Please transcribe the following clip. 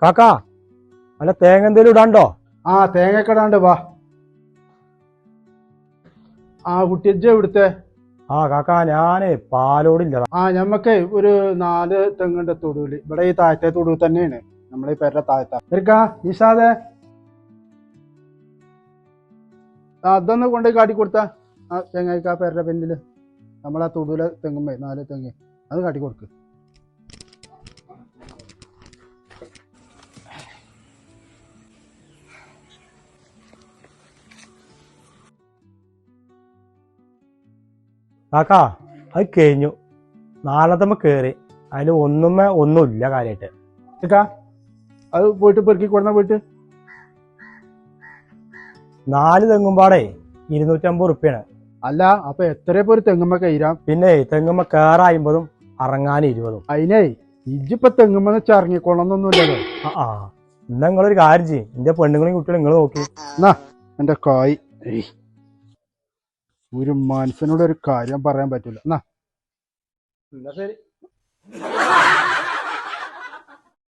കാക്കാ അല്ല തേങ്ങ എന്തേലും ഇടാണ്ടോ? ആ തേങ്ങയൊക്കെ ഇടാണ്ട് വാ. ആ കുട്ടിയജ്ജ ഇവിടുത്തെ കാക്കാ ഞാന് പാലോടില്ല. ഞമ്മക്ക് ഒരു 4 തെങ്ങുണ്ട് തൊടുവില്. ഇവിടെ ഈ താഴത്തെ തൊടുവ് തന്നെയാണ്, നമ്മളെ ഈ പേരുടെ താഴത്ത നിഷാദെ അതൊന്ന് കൊണ്ട് കാട്ടി കൊടുത്ത ആ തെങ്ങായിക്കാ പേരുടെ പിന്നില് നമ്മളാ തൊടുവിലെ തെങ്ങുമ്പേ 4 തെങ്ങ് അത് കാട്ടി കൊടുക്ക്. കാക്കാ അത് കഴിഞ്ഞു. നാളത്തമ്മ കേറി അതിൽ ഒന്നുമില്ല കാര്യായിട്ട്. അത് പോയിട്ട് പെറുക്കി കൊടുന്ന പോയിട്ട് 4 തെങ്ങുമ്പാടേ 250 ഉറുപ്പ്യാണ്. അല്ല അപ്പൊ എത്ര ഇപ്പൊ ഒരു തെങ്ങുമ്മ കയറാം? പിന്നെ തെങ്ങുമ്മ കേറ 50ഉം ഇറങ്ങാൻ 20ഉം. അതിനേ ഇജ്ജിപ്പൊ തെങ്ങുമ്മന്ന് ഇറങ്ങിക്കോളന്നൊന്നുമില്ലല്ലോ. എന്നാ നിങ്ങളൊരു കാര്യം ചെയ്യും, എന്റെ പെണ്ണുങ്ങളെയും കുട്ടികളും നിങ്ങൾ നോക്കി. എന്നാ എന്റെ കായ് ഒരു മനുഷ്യനോട് ഒരു കാര്യം പറയാൻ പറ്റൂല. എന്നാ ശരി.